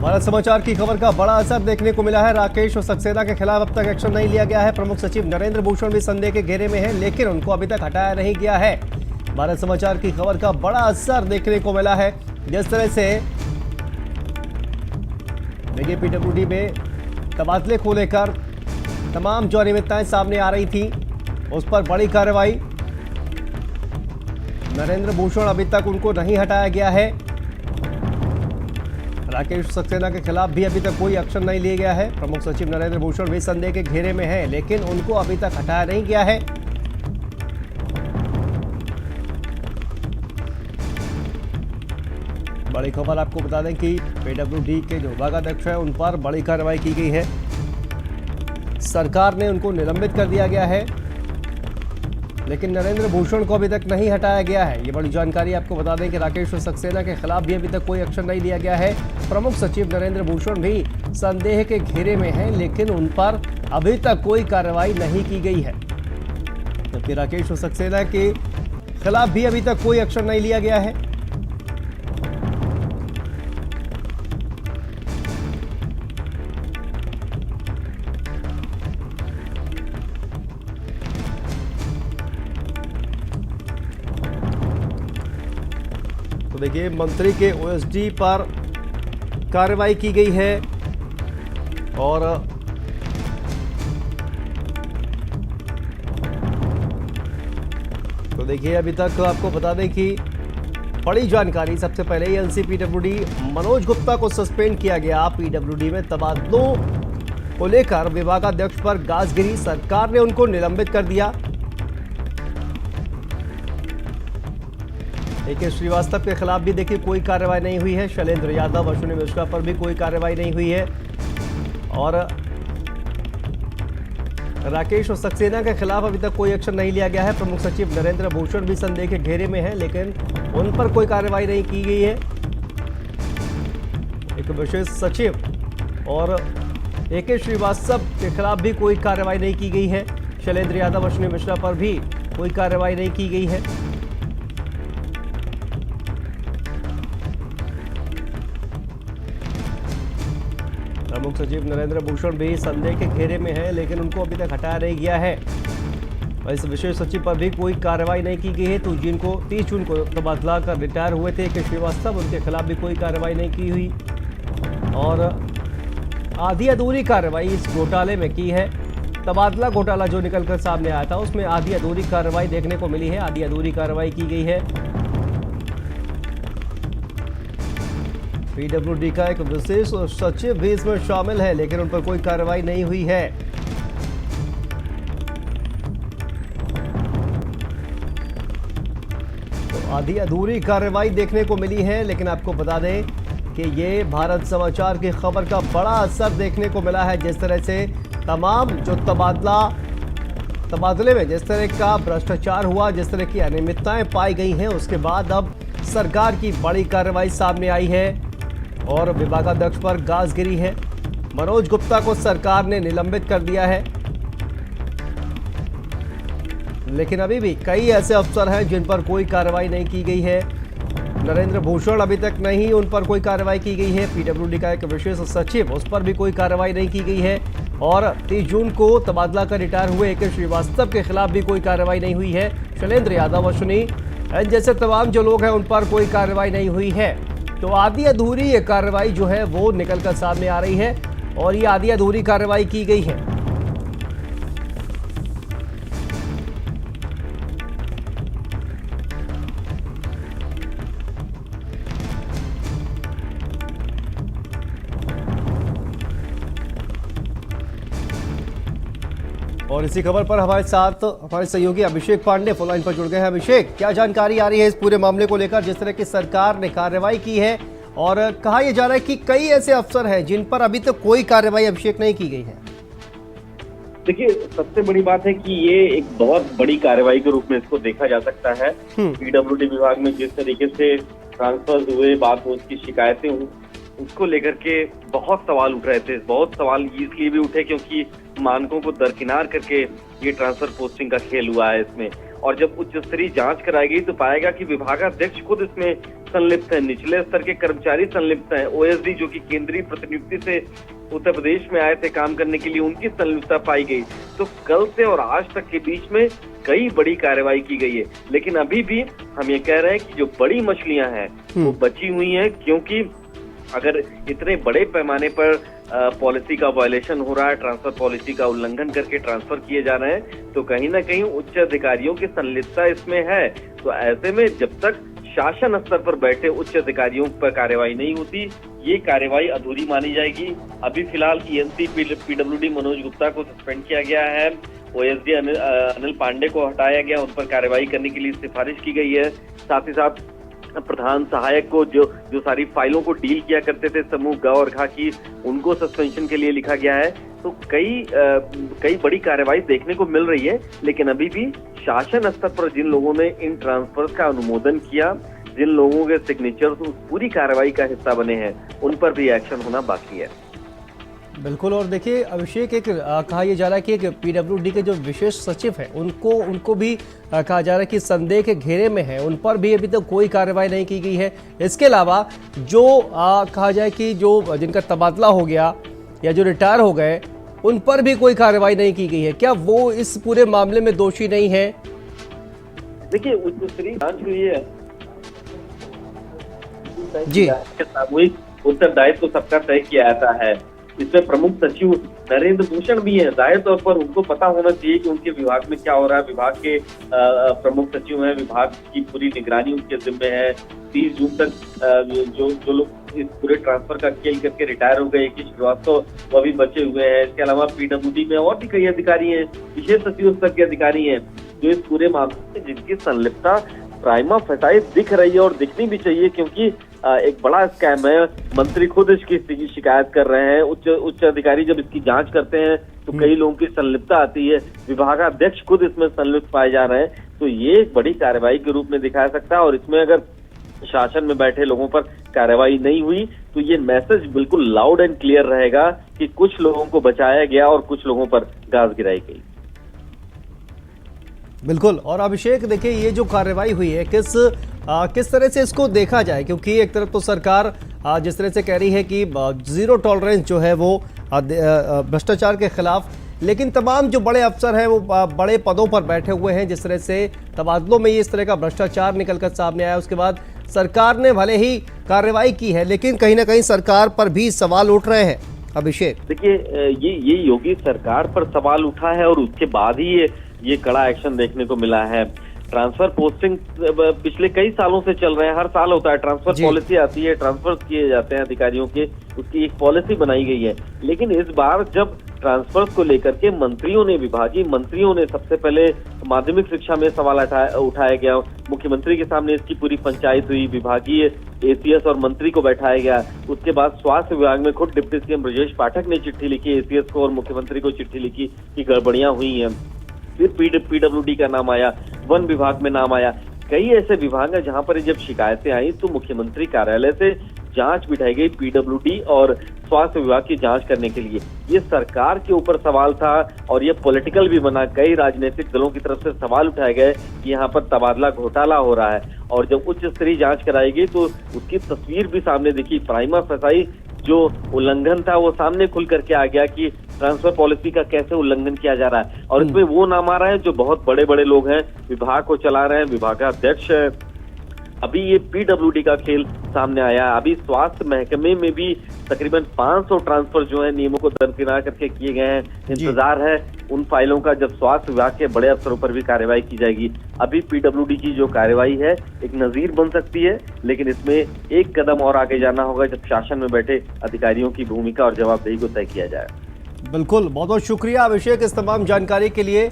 भारत समाचार की खबर का बड़ा असर देखने को मिला है। राकेश सक्सेना के खिलाफ अब तक एक्शन नहीं लिया गया है। प्रमुख सचिव नरेंद्र भूषण भी संदेह के घेरे में है, लेकिन उनको अभी तक हटाया नहीं गया है। भारत समाचार की खबर का बड़ा असर देखने को मिला है। जिस तरह से देखिए पीडब्ल्यूडी में तबादले को लेकर तमाम जो अनियमितताएं सामने आ रही थी, उस पर बड़ी कार्रवाई। नरेंद्र भूषण अभी तक उनको नहीं हटाया गया है। राकेश सक्सेना के खिलाफ भी अभी तक कोई एक्शन नहीं लिया गया है। प्रमुख सचिव नरेंद्र भूषण भी संदेह के घेरे में है, लेकिन उनको अभी तक हटाया नहीं गया है। बड़ी खबर आपको बता दें कि पीडब्ल्यूडी के जो विभागाध्यक्ष है उन पर बड़ी कार्रवाई की गई है। सरकार ने उनको निलंबित कर दिया गया है, लेकिन नरेंद्र भूषण को अभी तक नहीं हटाया गया है। ये बड़ी जानकारी आपको बता दें कि राकेश सक्सेना के खिलाफ भी अभी तक कोई एक्शन नहीं लिया गया है। प्रमुख सचिव नरेंद्र भूषण भी संदेह के घेरे में हैं, लेकिन उन पर अभी तक कोई कार्रवाई नहीं की गई है। जबकि राकेश सक्सेना के खिलाफ भी अभी तक कोई एक्शन नहीं लिया गया है। तो देखिए मंत्री के ओएसडी पर कार्रवाई की गई है और तो देखिए अभी तक आपको बता दें कि बड़ी जानकारी। सबसे पहले एलसी पीडब्ल्यूडी मनोज गुप्ता को सस्पेंड किया गया। पीडब्ल्यूडी में तबादलों को लेकर विभागाध्यक्ष पर गाज गिरी, सरकार ने उनको निलंबित कर दिया। ए.के. श्रीवास्तव के खिलाफ भी देखिए कोई कार्रवाई नहीं हुई है। शैलेंद्र यादव, अश्विनी मिश्रा पर भी कोई कार्रवाई नहीं हुई है। और राकेश सक्सेना के खिलाफ अभी तक कोई एक्शन नहीं लिया गया है। प्रमुख सचिव नरेंद्र भूषण भी संदेह के घेरे में है, लेकिन उन पर कोई कार्रवाई नहीं की गई है। एक विशेष सचिव और ए.के. श्रीवास्तव के खिलाफ भी कोई कार्रवाई नहीं की गई है। शैलेंद्र यादव, अश्विनी मिश्रा पर भी कोई कार्रवाई नहीं की गई है। प्रमुख सचिव नरेंद्र भूषण भी संदेह के घेरे में है, लेकिन उनको अभी तक हटाया नहीं गया है। और इस विशेष सचिव पर भी कोई कार्रवाई नहीं की गई है। तो 30 जून को तबादला कर रिटायर हुए थे ए.के. श्रीवास्तव, उनके खिलाफ भी कोई कार्रवाई नहीं की हुई। और आधी अधूरी कार्रवाई इस घोटाले में की है। तबादला घोटाला जो निकलकर सामने आया था, उसमें आधी अधूरी कार्रवाई देखने को मिली है। आधी अधूरी कार्रवाई की गई है। पीडब्ल्यूडी का एक विशेष सचिव भी इसमें शामिल है, लेकिन उन पर कोई कार्रवाई नहीं हुई है। तो आधी अधूरी कार्रवाई देखने को मिली है, लेकिन आपको बता दें कि ये भारत समाचार की खबर का बड़ा असर देखने को मिला है। जिस तरह से तमाम जो तबादले में जिस तरह का भ्रष्टाचार हुआ, जिस तरह की अनियमितताएं पाई गई हैं, उसके बाद अब सरकार की बड़ी कार्रवाई सामने आई है और विभागाध्यक्ष पर गाज गिरी है। मनोज गुप्ता को सरकार ने निलंबित कर दिया है, लेकिन अभी भी कई ऐसे अफसर हैं जिन पर कोई कार्रवाई नहीं की गई है। नरेंद्र भूषण अभी तक नहीं, उन पर कोई कार्रवाई की गई है। पीडब्ल्यूडी का एक विशेष सचिव, उस पर भी कोई कार्रवाई नहीं की गई है। और 30 जून को तबादला कर रिटायर हुए ए.के. श्रीवास्तव के खिलाफ भी कोई कार्रवाई नहीं हुई है। शैलेंद्र यादव, अश्विनी जैसे तमाम जो लोग हैं उन पर कोई कार्रवाई नहीं हुई है। तो आधी अधूरी ये कार्रवाई जो है वो निकलकर सामने आ रही है और ये आधी अधूरी कार्रवाई की गई है। और इसी खबर पर हमारे साथ हमारे सहयोगी अभिषेक पांडे फोन लाइन पर जुड़ गए हैं। अभिषेक, क्या जानकारी आ रही है इस पूरे मामले को लेकर, जिस तरह की सरकार ने कार्रवाई की है और कहा यह जा रहा है कि कई ऐसे अफसर हैं जिन पर अभी तक कोई कार्रवाई अभिषेक नहीं की गई है? देखिए, सबसे बड़ी बात है कि ये एक बहुत बड़ी कार्रवाई के रूप में इसको देखा जा सकता है। पीडब्ल्यूडी विभाग में जिस तरीके से ट्रांसफर हुए, बात हो, उसकी शिकायतें हुई, उसको लेकर के बहुत सवाल उठ रहे थे। बहुत सवाल इसलिए भी उठे क्योंकि मानकों को दरकिनार करके ये ट्रांसफर पोस्टिंग का खेल हुआ है इसमें। और जब उच्च स्तरीय जांच कराई गई तो पाएगा कि विभागाध्यक्ष खुद इसमें संलिप्त हैं, निचले स्तर के कर्मचारी संलिप्त हैं, ओएसडी जो कि केंद्रीय प्रतिनियुक्ति से उत्तर प्रदेश में आए थे काम करने के लिए, उनकी संलिप्तता पाई गई। तो कल से और आज तक के बीच में कई बड़ी कार्रवाई की गई है, लेकिन अभी भी हम ये कह रहे हैं कि जो बड़ी मछलियां हैं वो बची हुई हैं, क्योंकि अगर इतने बड़े पैमाने पर पॉलिसी का वायलेशन हो रहा है, ट्रांसफर पॉलिसी का उल्लंघन करके ट्रांसफर किए जा रहे हैं, तो कहीं ना कहीं उच्च अधिकारियों की संलिप्तता इसमें है। तो ऐसे में जब तक शासन स्तर पर बैठे उच्च अधिकारियों पर कार्रवाई नहीं होती, ये कार्रवाई अधूरी मानी जाएगी। अभी फिलहाल ईएनसी पीडब्ल्यूडी मनोज गुप्ता को सस्पेंड किया गया है, ओएसडी अनिल पांडे को हटाया गया, उन पर कार्रवाई करने के लिए सिफारिश की गई है। साथ ही साथ प्रधान सहायक को जो सारी फाइलों को डील किया करते थे समूह ग और घ की, उनको सस्पेंशन के लिए लिखा गया है। तो कई बड़ी कार्रवाई देखने को मिल रही है, लेकिन अभी भी शासन स्तर पर जिन लोगों ने इन ट्रांसफर्स का अनुमोदन किया, जिन लोगों के सिग्नेचर्स उस पूरी कार्रवाई का हिस्सा बने हैं, उन पर भी एक्शन होना बाकी है। बिल्कुल। और देखिए अभिषेक, एक कहा यह जा रहा है कि एक पीडब्ल्यूडी के जो विशेष सचिव हैं उनको भी कहा जा रहा है कि संदेह के घेरे में है, उन पर भी अभी तक कोई कार्रवाई नहीं की गई है। इसके अलावा जो कहा जाए कि जो जिनका तबादला हो गया या जो रिटायर हो गए, उन पर भी कोई कार्रवाई नहीं की गई है। क्या वो इस पूरे मामले में दोषी नहीं है? देखिए उच्च स्तरीय जांच हुई है जी, सामूहिक उत्तरदायित्व सबका तय किया जाता है। इसमें प्रमुख सचिव नरेंद्र भूषण भी हैं, जाहिर तौर पर उनको पता होना चाहिए कि उनके विभाग में क्या हो रहा है। विभाग के प्रमुख सचिव हैं, विभाग की पूरी निगरानी उनके जिम्मे है। 30 जून तक जो लोग इस पूरे ट्रांसफर का खेल करके रिटायर हो गए, कि श्रीवास्तव वो भी बचे हुए हैं। इसके अलावा पीडब्ल्यूडी में और भी कई अधिकारी हैं, विशेष सचिव स्तर के अधिकारी हैं, जो इस पूरे मामले में जिनकी संलिप्तता प्राइमा फेसाई दिख रही है और दिखनी भी चाहिए, क्योंकि एक बड़ा स्कैम है। मंत्री खुद इसकी शिकायत कर रहे हैं। उच्च अधिकारी जब इसकी जांच करते हैं तो कई लोगों की संलिप्तता आती है, विभागाध्यक्ष खुद इसमें संलिप्त पाए जा रहे हैं। तो ये एक बड़ी कार्रवाई के रूप में दिखाया सकता है, और इसमें अगर शासन में बैठे लोगों पर कार्रवाई नहीं हुई तो ये मैसेज बिल्कुल लाउड एंड क्लियर रहेगा कि कुछ लोगों को बचाया गया और कुछ लोगों पर गाज गिराई गई। बिल्कुल। और अभिषेक देखिए, ये जो कार्रवाई हुई है किस तरह से इसको देखा जाए, क्योंकि एक तरफ तो सरकार जिस तरह से कह रही है कि जीरो टॉलरेंस जो है वो भ्रष्टाचार के खिलाफ, लेकिन तमाम जो बड़े अफसर हैं वो बड़े पदों पर बैठे हुए हैं। जिस तरह से तबादलों में ये इस तरह का भ्रष्टाचार निकलकर सामने आया, उसके बाद सरकार ने भले ही कार्रवाई की है, लेकिन कहीं ना कहीं सरकार पर भी सवाल उठ रहे हैं। अभिषेक देखिए, ये योगी सरकार पर सवाल उठा है, और उसके बाद ही ये कड़ा एक्शन देखने को मिला है। ट्रांसफर पोस्टिंग पिछले कई सालों से चल रहे हैं, हर साल होता है। ट्रांसफर पॉलिसी आती है, ट्रांसफर किए जाते हैं अधिकारियों के, उसकी एक पॉलिसी बनाई गई है। लेकिन इस बार जब ट्रांसफर्स को लेकर के विभागीय मंत्रियों ने सबसे पहले माध्यमिक शिक्षा में सवाल उठाया गया, मुख्यमंत्री के सामने इसकी पूरी पंचायत हुई, विभागीय एसीएस और मंत्री को बैठाया गया। उसके बाद स्वास्थ्य विभाग में खुद डिप्टी सीएम ब्रजेश पाठक ने चिट्ठी लिखी एसीएस को और मुख्यमंत्री को चिट्ठी लिखी कि गड़बड़ियां हुई हैं। फिर पीडब्ल्यूडी का नाम आया, वन विभाग में नाम आया। कई ऐसे विभाग हैं जहां पर जब शिकायतें आई तो मुख्यमंत्री कार्यालय से जांच बिठाई गई पीडब्ल्यूडी और स्वास्थ्य विभाग की जांच करने के लिए। ये सरकार के ऊपर सवाल था और ये पॉलिटिकल भी बना। कई राजनीतिक दलों की तरफ से सवाल उठाए गए कि यहाँ पर तबादला घोटाला हो रहा है, और जब उच्च स्तरीय जांच कराई गई तो उसकी तस्वीर भी सामने दिखी। प्राइमा फेसाई जो उल्लंघन था वो सामने खुल करके आ गया कि ट्रांसफर पॉलिसी का कैसे उल्लंघन किया जा रहा है, और इसमें वो नाम आ रहा है जो बहुत बड़े बड़े लोग हैं, विभाग को चला रहे हैं, विभागाध्यक्ष है। अभी ये पीडब्ल्यूडी का खेल सामने आया है। अभी स्वास्थ्य महकमे में भी तकरीबन 500 ट्रांसफर जो है नियमों को दरकिनार करके किए गए हैं। इंतजार है उन फाइलों का जब स्वास्थ्य विभाग के बड़े अफसरों पर भी कार्रवाई की जाएगी। अभी पीडब्ल्यूडी की जो कार्रवाई है एक नजीर बन सकती है, लेकिन इसमें एक कदम और आगे जाना होगा जब शासन में बैठे अधिकारियों की भूमिका और जवाबदेही को तय किया जाए। बिल्कुल, बहुत बहुत शुक्रिया अभिषेक इस तमाम जानकारी के लिए।